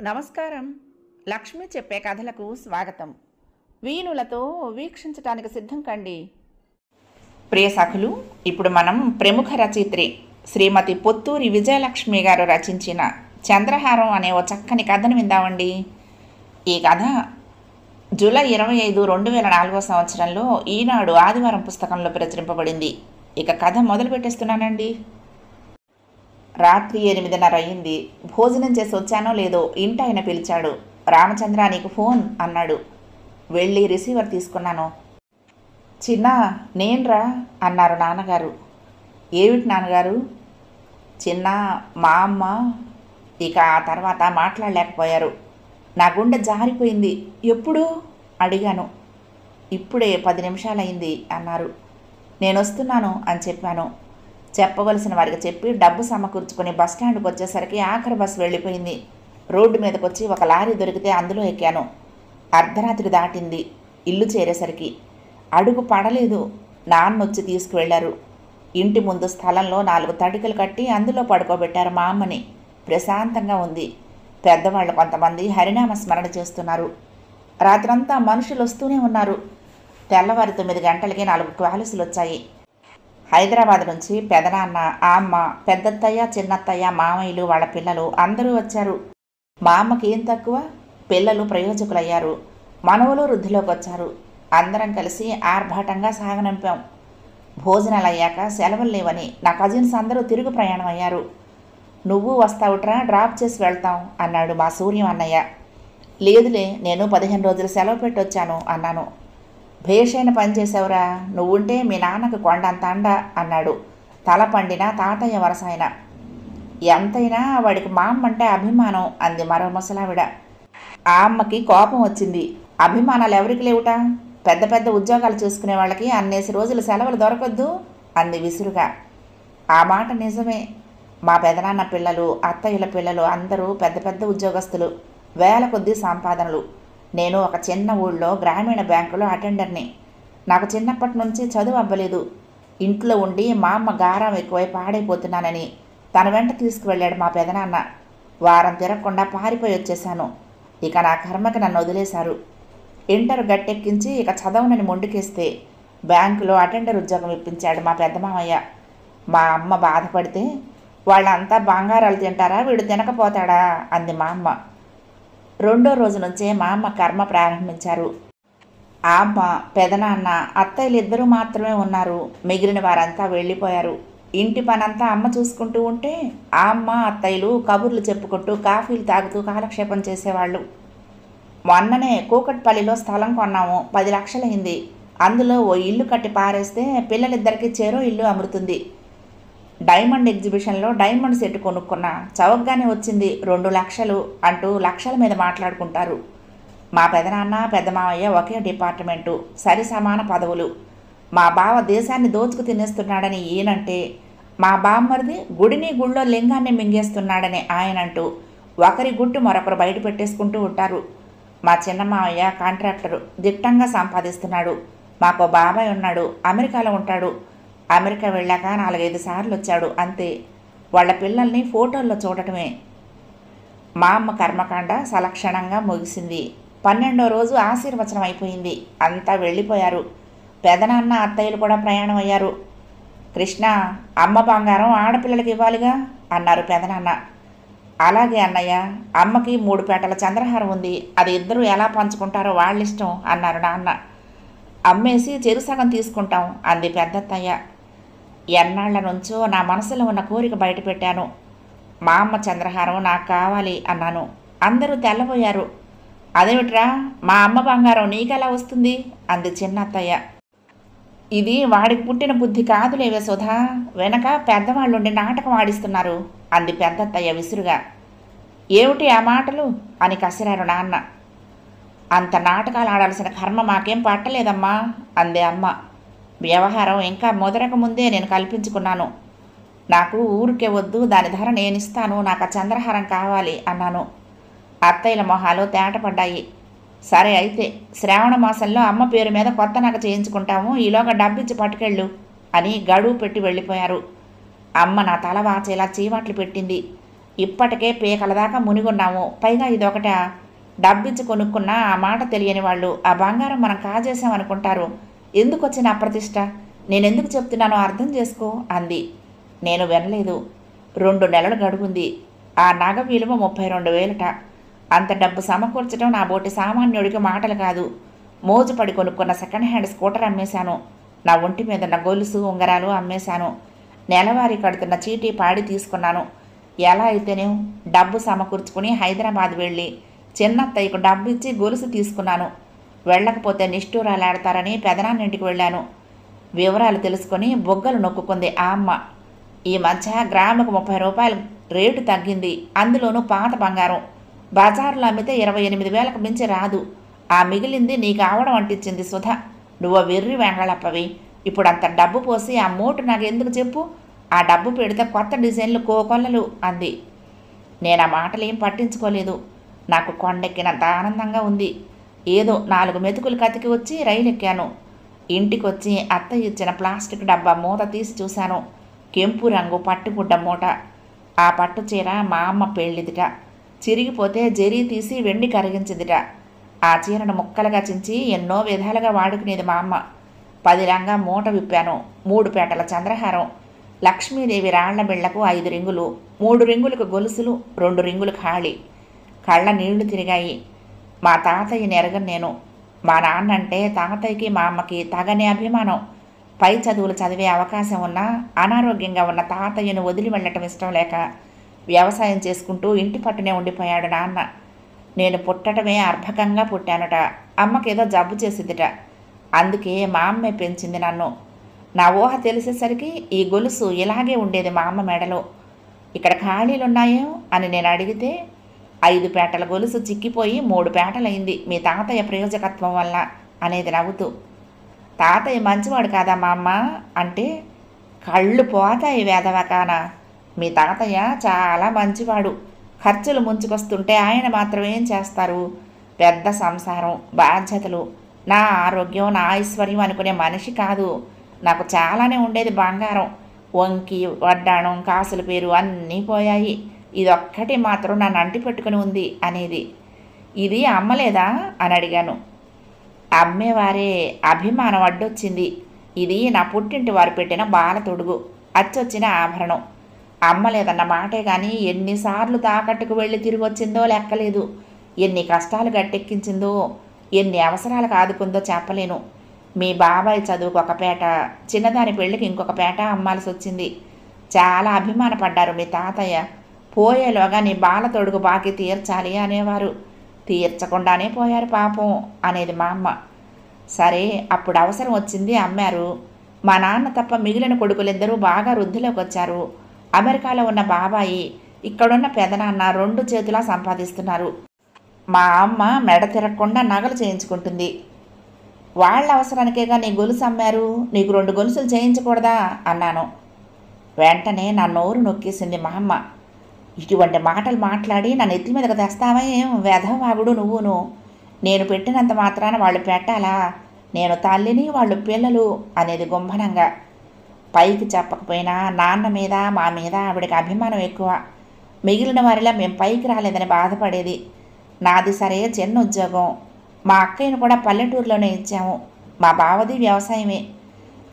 నమస్కారం. లక్ష్మి చెప్పే కథలకు స్వాగతం. వీణులతో వీక్షించటానికి సిద్ధం కండి. ప్రియ సఖులు, ఇప్పుడు మనం ప్రముఖ రచయిత్రి శ్రీమతి పొత్తూరి విజయలక్ష్మి గారు రచించిన చంద్రహారం అనే ఓ చక్కని కథను విందామండి. ఈ కథ జూలై 25, 2004 సంవత్సరంలో ఈనాడు ఆదివారం పుస్తకంలో ప్రచురింపబడింది. ఇక కథ మొదలు పెట్టేస్తున్నానండి. రాత్రి 8:30 అయింది. భోజనం చేసి వచ్చానో లేదో ఇంట ఆయన పిలిచాడు. రామచంద్ర, నీకు ఫోన్ అన్నాడు. వెళ్ళి రిసీవర్ తీసుకున్నాను. చిన్న, నేనురా అన్నారు నాన్నగారు. ఏమిటి నాన్నగారు? చిన్న, మా అమ్మ. ఇక ఆ తర్వాత మాట్లాడలేకపోయారు. నా గుండె జారిపోయింది. ఎప్పుడు అడిగాను. ఇప్పుడే 10 నిమిషాలైంది అన్నారు. నేను వస్తున్నాను అని చెప్పాను. చెప్పవలసిన వారికి చెప్పి డబ్బు సమకూర్చుకుని బస్టాండ్కి వచ్చేసరికి ఆఖరి బస్సు వెళ్ళిపోయింది. రోడ్డు మీదకి వచ్చి ఒక లారీ దొరికితే అందులో ఎక్కాను. అర్ధరాత్రి దాటింది. ఇల్లు చేరేసరికి అడుగు పడలేదు. నాన్న వచ్చి తీసుకువెళ్లారు. ఇంటి ముందు స్థలంలో 4 తడికలు కట్టి అందులో పడుకోబెట్టారు మా అమ్మని. ప్రశాంతంగా ఉంది. పెద్దవాళ్ళు కొంతమంది హరినామ స్మరణ చేస్తున్నారు. రాత్రంతా మనుషులు వస్తూనే ఉన్నారు. తెల్లవారి 9 గంటలకి 4 క్వాలిసులు వచ్చాయి. హైదరాబాద్ నుంచి పెదనాన్న, అమ్మ, పెద్దత్తయ్య, చిన్నత్తయ్య, మామయ్యలు, వాళ్ళ పిల్లలు అందరూ వచ్చారు. మా అమ్మకి ఏం తక్కువ, పిల్లలు ప్రయోజకులయ్యారు. మనవలు వృద్ధిలోకి వచ్చారు. అందరం కలిసి ఆర్భాటంగా సాగనంపాం. భోజనాలు అయ్యాక సెలవులు లేవని నా కజిన్స్ అందరూ తిరుగు ప్రయాణం అయ్యారు. నువ్వు వస్తావుట్రా, డ్రాప్ చేసి వెళ్తాం అన్నాడు మా సూర్యం అన్నయ్య. లేదులే, నేను 15 రోజులు సెలవు పెట్టొచ్చాను అన్నాను. భేషైన పని చేసావురా, నువ్వుంటే మీ నాన్నకు కొండంత అండ అన్నాడు తల పండిన తాతయ్య వరసాయన. ఎంతైనా వాడికి మా అమ్మ అంటే అభిమానం అంది మరో ముసలావిడ. ఆ అమ్మకి కోపం వచ్చింది. అభిమానాలు ఎవరికి లేవుట? పెద్ద పెద్ద ఉద్యోగాలు చేసుకునే వాళ్ళకి అన్నేసి రోజులు సెలవులు దొరకొద్దు అంది విసురుగా. ఆ మాట నిజమే. మా పెదనాన్న పిల్లలు, అత్తయ్యల పిల్లలు అందరూ పెద్ద పెద్ద ఉద్యోగస్తులు, వేల కొద్దీ సంపాదనలు. నేను ఒక చిన్న ఊళ్ళో గ్రామీణ బ్యాంకులో అటెండర్ని. నాకు చిన్నప్పటి నుంచి చదువు అవ్వలేదు. ఇంట్లో ఉండి మా అమ్మ గారం ఎక్కువై పాడైపోతున్నానని తన వెంట తీసుకువెళ్ళాడు మా పెదనాన్న. వారం తిరగకుండా పారిపోయి వచ్చేశాను. ఇక నా కర్మకి నన్ను వదిలేశారు. ఇంటర్ గట్టెక్కించి ఇక చదవనని మొండికేస్తే బ్యాంకులో అటెండర్ ఉద్యోగం ఇప్పించాడు మా పెద్దమామయ్య. మా అమ్మ బాధపడితే, వాళ్ళంతా బంగారాలు తింటారా, వీడు తినకపోతాడా అంది మా అమ్మ. 2వ రోజు నుంచే మా అమ్మ కర్మ ప్రారంభించారు. ఆ అమ్మ, పెదనాన్న, అత్తయ్యలు ఇద్దరూ మాత్రమే ఉన్నారు. మిగిలిన వారంతా వెళ్ళిపోయారు. ఇంటి పనంతా అమ్మ చూసుకుంటూ ఉంటే ఆ అమ్మ, అత్తయ్యలు కబుర్లు చెప్పుకుంటూ కాఫీలు తాగుతూ కాలక్షేపం చేసేవాళ్ళు. మొన్ననే కూకట్పల్లిలో స్థలం కొన్నాము. 10 లక్షలైంది. అందులో ఓ ఇల్లు కట్టి పారేస్తే పిల్లలిద్దరికీ చెరో ఇల్లు అమరుతుంది. డైమండ్ ఎగ్జిబిషన్లో డైమండ్ సెట్ కొనుక్కున్నా. చౌకగానే వచ్చింది 2 లక్షలు అంటూ లక్షల మీద మాట్లాడుకుంటారు. మా పెదనాన్న, పెద్దమావయ్య ఒకే డిపార్ట్మెంటు, సరి సమాన పదవులు. మా బావ దేశాన్ని దోచుకు తినేస్తున్నాడని ఈయనంటే, మా బామ్మరిది గుడిని గుళ్ళో లింగాన్ని మింగేస్తున్నాడని ఆయనంటూ ఒకరి గుట్టు మరొకరు బయట పెట్టేసుకుంటూ ఉంటారు. మా చిన్న మావయ్య కాంట్రాక్టరు, దిట్టంగా సంపాదిస్తున్నాడు. మాకో బాబాయ్ ఉన్నాడు, అమెరికాలో ఉంటాడు. అమెరికా వెళ్ళాక 4-5 సార్లు వచ్చాడు అంతే. వాళ్ళ పిల్లల్ని ఫోటోల్లో చూడటమే. మా అమ్మ కర్మకాండ సలక్షణంగా ముగిసింది. 12వ రోజు ఆశీర్వచనం అయిపోయింది. అంతా వెళ్ళిపోయారు. పెదనాన్న, అత్తయ్యలు కూడా ప్రయాణం అయ్యారు. కృష్ణ, అమ్మ బంగారం ఆడపిల్లలకి ఇవ్వాలిగా అన్నారు పెదనాన్న. అలాగే అన్నయ్య, అమ్మకి 3 పేటల చంద్రహారం ఉంది. అది ఇద్దరూ ఎలా పంచుకుంటారో వాళ్ళిష్టం అన్నారు నాన్న. అమ్మేసి చెరుసగం తీసుకుంటాం అంది పెద్దత్తయ్య. ఎన్నాళ్ల నుంచో నా మనసులో ఉన్న కోరిక బయట పెట్టాను. మా అమ్మ చంద్రహారం నాకు కావాలి అన్నాను. అందరూ తెల్లబోయారు. అదేమిట్రా, మా అమ్మ బంగారం నీకెలా వస్తుంది అంది చిన్నత్తయ్య. ఇది వాడికి పుట్టిన బుద్ధి కాదులేవే సుధా, వెనక పెద్దవాళ్ళుండి నాటకం ఆడిస్తున్నారు అంది పెద్దత్తయ్య విసురుగా. ఏమిటి ఆ మాటలు అని కసిరారు నాన్న. అంత నాటకాలు ఆడాల్సిన కర్మ మాకేం పట్టలేదమ్మా అందే అమ్మ. వ్యవహారం ఇంకా మొదలక ముందే నేను కల్పించుకున్నాను. నాకు ఊరికే వద్దు, దాని ధర నేనిస్తాను, నాకు ఆ చంద్రహారం కావాలి అన్నాను. అత్తయ్యల మొహాలు తేటపడ్డాయి. సరే అయితే శ్రావణ మాసంలో అమ్మ పేరు మీద కొత్త నగ చేయించుకుంటాము, ఈలోగా డబ్బిచ్చి పట్టుకెళ్ళు అని గడువు పెట్టి వెళ్ళిపోయారు. అమ్మ నా తల వాచేలా చీవాట్లు పెట్టింది. ఇప్పటికే పీకల దాకా మునిగున్నాము, పైగా ఇదొకటా? డబ్బిచ్చి కొనుక్కున్న ఆ మాట తెలియని వాళ్ళు ఆ బంగారం మనం కాజేశామనుకుంటారు. ఎందుకు వచ్చిన అప్రతిష్ట? నేనెందుకు చెప్తున్నానో అర్థం చేసుకో అంది. నేను వినలేదు. 2 నెలలు గడువుంది. ఆ నగ విలువ 32,000ట. అంత డబ్బు సమకూర్చడం నా బోటి సామాన్యుడికి మాటలు కాదు. మోజుపడి కొనుక్కున్న సెకండ్ హ్యాండ్ స్కూటర్ అమ్మేశాను. నా ఒంటి మీద ఉన్న గొలుసు ఉంగరాలు అమ్మేశాను. నెలవారీ కడుతున్న చీటీ పాడి తీసుకున్నాను. ఎలా అయితేనే డబ్బు సమకూర్చుకుని హైదరాబాద్ వెళ్ళి చిన్నత్తయ్యకు డబ్బు ఇచ్చి గొలుసు తీసుకున్నాను. వెళ్ళకపోతే నిష్ఠూరాలాడతారని పెదనాన్నింటికి వెళ్ళాను. వివరాలు తెలుసుకొని బొగ్గలు నొక్కుకుంది ఆ అమ్మ. ఈ మధ్య గ్రాముకు 30 రూపాయలు రేటు తగ్గింది. అందులోనూ పాత బంగారం. బజారులో అమ్మితే 28,000కు మించి రాదు. ఆ మిగిలింది నీకు ఆవడం అంటించింది సుధ. నువ్వు వెర్రి వెంగళప్పవి. ఇప్పుడు అంత డబ్బు పోసి ఆ మోటు నాకు ఎందుకు చెప్పు? ఆ డబ్బు పెడితే కొత్త డిజైన్లు కోకొల్లలు అంది. నేను ఆ మాటలేం పట్టించుకోలేదు. నాకు కొండెక్కినంత ఆనందంగా ఉంది. ఏదో 4 మెతుకులు కతికి వచ్చి రైలు ఎక్కాను. ఇంటికొచ్చి అత్త ఇచ్చిన ప్లాస్టిక్ డబ్బా మూత తీసి చూశాను. కెంపు రంగు పట్టుగుడ్డ మూట. ఆ పట్టు చీర మా అమ్మ పెళ్ళిదిట. చిరిగిపోతే జరీ తీసి వెండి కరిగించిందిట. ఆ చీరను ముక్కలుగా చించి ఎన్నో విధాలుగా వాడుకునేది మా అమ్మ. 10 రంగా మూట విప్పాను. 3 పేటల చంద్రహారం, లక్ష్మీదేవి రాళ్ల బిళ్లకు 5 రింగులు, 3 రింగులకు గొలుసులు, 2 రింగులు ఖాళీ. కళ్ళ నీళ్లు తిరిగాయి. మా తాతయ్యని ఎరగను నేను. మా నాన్నంటే తాతయ్యకి మా అమ్మకి తగని అభిమానం. పై చదువులు చదివే అవకాశం ఉన్నా అనారోగ్యంగా ఉన్న తాతయ్యను వదిలి వెళ్ళటం ఇష్టం లేక వ్యవసాయం చేసుకుంటూ ఇంటి పట్టునే ఉండిపోయాడు నాన్న. నేను పుట్టడమే అర్భకంగా పుట్టానుట. అమ్మకేదో జబ్బు చేసిద్దిట. అందుకే మా అమ్మే పెంచింది నన్ను. నా ఊహ తెలిసేసరికి ఈ గొలుసు ఇలాగే ఉండేది మా అమ్మ మెడలో. ఇక్కడ ఖాళీలున్నాయో అని నేను అడిగితే 5 పేటల గొలుసు చిక్కిపోయి 3 పేటలైంది మీ తాతయ్య ప్రయోజకత్వం వల్ల అనేది నవ్వుతూ. తాతయ్య మంచివాడు కాదా మా అమ్మ అంటే, కళ్ళు పోతాయి వేదవకాన. మీ తాతయ్య చాలా మంచివాడు. ఖర్చులు ముంచుకొస్తుంటే ఆయన మాత్రం ఏం చేస్తారు? పెద్ద సంసారం, బాధ్యతలు, నా ఆరోగ్యం, నా ఐశ్వర్యం అనుకునే మనిషి కాదు. నాకు చాలానే ఉండేది బంగారం. వంకి, వడ్డాణం, కాసుల పేరు అన్నీ పోయాయి. ఇదొక్కటి మాత్రం నన్ను అంటి పెట్టుకుని ఉంది అనేది. ఇది అమ్మలేదా అని అడిగాను. అమ్మేవారే, అభిమానం అడ్డొచ్చింది. ఇది నా పుట్టింటి వారు పెట్టిన బాల తొడుగు, అచ్చొచ్చిన ఆభరణం. అమ్మలేదన్న మాటే కానీ ఎన్నిసార్లు తాకట్టుకు వెళ్ళి తిరిగి వచ్చిందో లెక్కలేదు. ఎన్ని కష్టాలు గట్టెక్కించిందో, ఎన్ని అవసరాలకు ఆదుకుందో చెప్పలేను. మీ బాబాయ్ చదువుకు ఒక పేట, చిన్నదాని పెళ్ళికి ఇంకొక పేట అమ్మాల్సి వచ్చింది. చాలా అభిమానపడ్డారు మీ తాతయ్య. పోయేలోగా నీ బాల తొడుగు బాకీ తీర్చాలి అనేవారు. తీర్చకుండానే పోయారు పాపం అనేది మా అమ్మ. సరే, అప్పుడు అవసరం వచ్చింది, అమ్మారు. మా నాన్న తప్ప మిగిలిన కొడుకులిద్దరూ బాగా వృద్ధిలోకి వచ్చారు. అమెరికాలో ఉన్న బాబాయి, ఇక్కడున్న పెదనాన్న 2 చేతులా సంపాదిస్తున్నారు. మా అమ్మ మెడ తిరగకుండా నగలు చేయించుకుంటుంది. వాళ్ళ అవసరానికేగా నీ గొలుసు అమ్మారు. నీకు 2 గొలుసులు చేయించకూడదా అన్నాను. వెంటనే నా నోరు నొక్కేసింది మా అమ్మ. ఇటువంటి మాటలు మాట్లాడి నన్ను ఎత్తి మీదకు తెస్తావా ఏం వెధవాగుడు నువ్వును? నేను పెట్టినంత మాత్రాన వాళ్ళు పెట్టాలా? నేను తల్లిని, వాళ్ళు పిల్లలు అనేది గుంభనంగా. పైకి చెప్పకపోయినా నాన్న మీద, మా మీద ఆవిడకి అభిమానం ఎక్కువ. మిగిలిన వారిలా మేము పైకి రాలేదని బాధపడేది. నాది సరే చిన్న ఉద్యోగం. మా అక్కయ్యను కూడా పల్లెటూరులోనే ఇచ్చాము. మా బావది వ్యవసాయమే.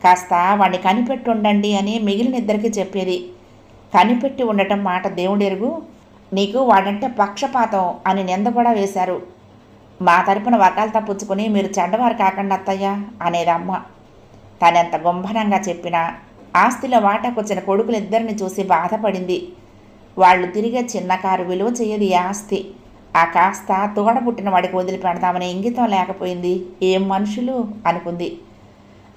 కాస్త వాడిని కనిపెట్టి ఉండండి అని మిగిలిన ఇద్దరికి చెప్పేది. కనిపెట్టి ఉండటం మాట దేవుడెరుగు. నీకు వాడంటే పక్షపాతం అని నింద కూడా వేశారు. మా తరపున వకాలు తప్పుచ్చుకుని మీరు చెడ్డవారు కాకండి అత్తయ్య అనేది అమ్మ. తనెంత గుంభనంగా చెప్పినా ఆస్తిలో వాటాకొచ్చిన కొడుకులిద్దరిని చూసి బాధపడింది. వాళ్ళు తిరిగే చిన్న కారు విలువ చేయదు ఈ ఆస్తి. ఆ కాస్త తోడబుట్టిన వాడికి వదిలిపెడదామనే ఇంగితం లేకపోయింది. ఏం మనుషులు అనుకుంది.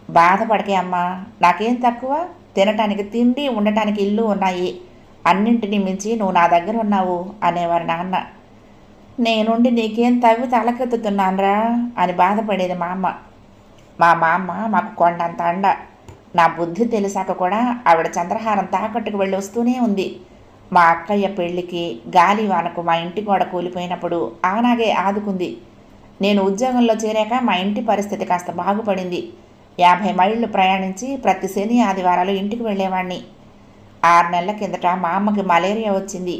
బాధపడకే అమ్మా, నాకేం తక్కువ? తినటానికి తిండి, ఉండటానికి ఇల్లు ఉన్నాయి. అన్నింటినీ మించి నువ్వు నా దగ్గర ఉన్నావు అనేవారు నాన్న. నేనుండి నీకేం తవ్వి తలకెత్తుతున్నానరా అని బాధపడేది మా అమ్మ. మా మామ మాకు కొండంత అండ. నా బుద్ధి తెలిసాక కూడా ఆవిడ చంద్రహారం తాకట్టుకు వెళ్ళి వస్తూనే ఉంది. మా అక్కయ్య పెళ్లికి, గాలి వానకు మా ఇంటి గోడ కూలిపోయినప్పుడు ఆనాగే ఆదుకుంది. నేను ఉద్యోగంలో చేరాక మా ఇంటి పరిస్థితి కాస్త బాగుపడింది. 50 మైళ్ళు ప్రయాణించి ప్రతి శని ఆదివారాలు ఇంటికి వెళ్ళేవాణ్ణి. 6 నెలల కిందట మా అమ్మకి మలేరియా వచ్చింది.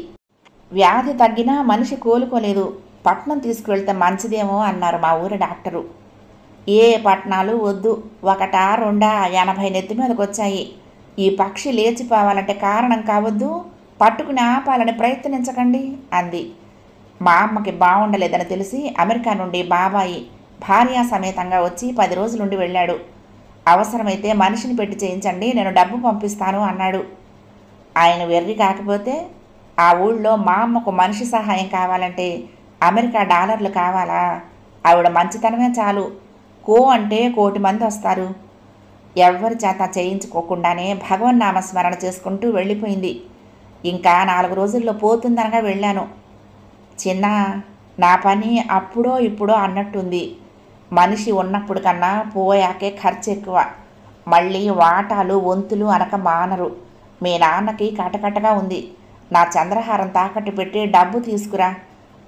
వ్యాధి తగ్గినా మనిషి కోలుకోలేదు. పట్నం తీసుకువెళ్తే మంచిదేమో అన్నారు మా ఊరి డాక్టరు. ఏ పట్నాలు వద్దు, ఒకటా రెండా 80 నెత్తి మీదకి వచ్చాయి. ఈ పక్షి లేచిపోవాలంటే కారణం కావద్దు, పట్టుకుని ఆపాలని ప్రయత్నించకండి అంది. మా అమ్మకి బాగుండలేదని తెలిసి అమెరికా నుండి బాబాయి భార్యా సమేతంగా వచ్చి 10 రోజులుండి వెళ్ళాడు. అవసరమైతే మనిషిని పెట్టి చేయించండి, నేను డబ్బు పంపిస్తాను అన్నాడు. ఆయన వెర్రి కాకపోతే ఆ ఊళ్ళో మా అమ్మకు మనిషి సహాయం కావాలంటే అమెరికా డాలర్లు కావాలా? ఆవిడ మంచితనమే చాలు. కో అంటే 1 కోటి మంది వస్తారు. ఎవ్వరి చేత చేయించుకోకుండానే భగవన్నామస్మరణ చేసుకుంటూ వెళ్ళిపోయింది. ఇంకా 4 రోజుల్లో పోతుందనగా వెళ్ళాను. చిన్న, నా పని అప్పుడో ఇప్పుడో అన్నట్టుంది. మనిషి ఉన్నప్పుడు కన్నా పోయాకే ఖర్చు ఎక్కువ. మళ్ళీ వాటాలు వంతులు అనక మానరు. మీ నాన్నకి కటకటగా ఉంది. నా చంద్రహారం తాకట్టు పెట్టి డబ్బు తీసుకురా.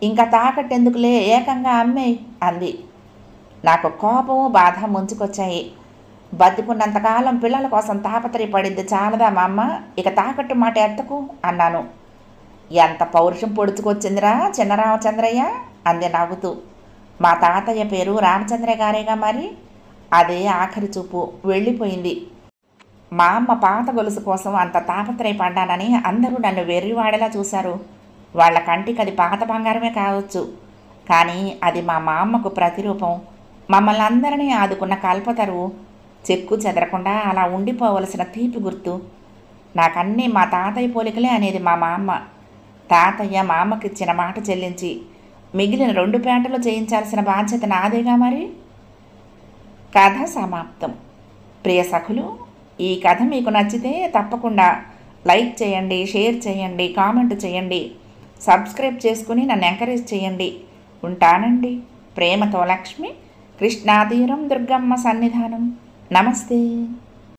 ఇంకా తాకట్టెందుకులే, ఏకంగా అమ్మేయ్ అంది. నాకు కోపము బాధ ముంచుకొచ్చాయి. బతికున్నంతకాలం పిల్లల కోసం తాపత్రయపడింది చాలదా మా అమ్మ, ఇక తాకట్టు మాట ఎత్తకు అన్నాను. ఎంత పౌరుషం పొడుచుకొచ్చిందిరా చిన్న రామచంద్రయ్య అంది నవ్వుతూ. మా తాతయ్య పేరు రామచంద్రయ్య గారేగా మరి. అదే ఆఖరి చూపు, వెళ్ళిపోయింది. మా అమ్మ పాత గొలుసు కోసం అంత తాపత్రయపడ్డానని అందరూ నన్ను వెర్రివాడేలా చూశారు. వాళ్ళ కంటికి అది పాత బంగారమే కావచ్చు, కానీ అది మా అమ్మకు ప్రతిరూపం. మమ్మల్ని అందరినీ ఆదుకున్న కల్పతరువు, చెక్కు చెదరకుండా అలా ఉండిపోవలసిన తీపి గుర్తు. నాకన్నీ మా తాతయ్య పోలికలే అనేది మా అమ్మ. తాతయ్య మా అమ్మకిచ్చిన మాట చెల్లించి మిగిలిన 2 పేటలు చేయించాల్సిన బాధ్యత నాదేగా మరి. కథ సమాప్తం. ప్రియ సఖులు, ఈ కథ మీకు నచ్చితే తప్పకుండా లైక్ చేయండి, షేర్ చేయండి, కామెంట్ చేయండి, సబ్స్క్రైబ్ చేసుకుని నన్ను ఎంకరేజ్ చేయండి. ఉంటానండి. ప్రేమతో లక్ష్మి, కృష్ణాతీరం, దుర్గమ్మ సన్నిధానం. నమస్తే.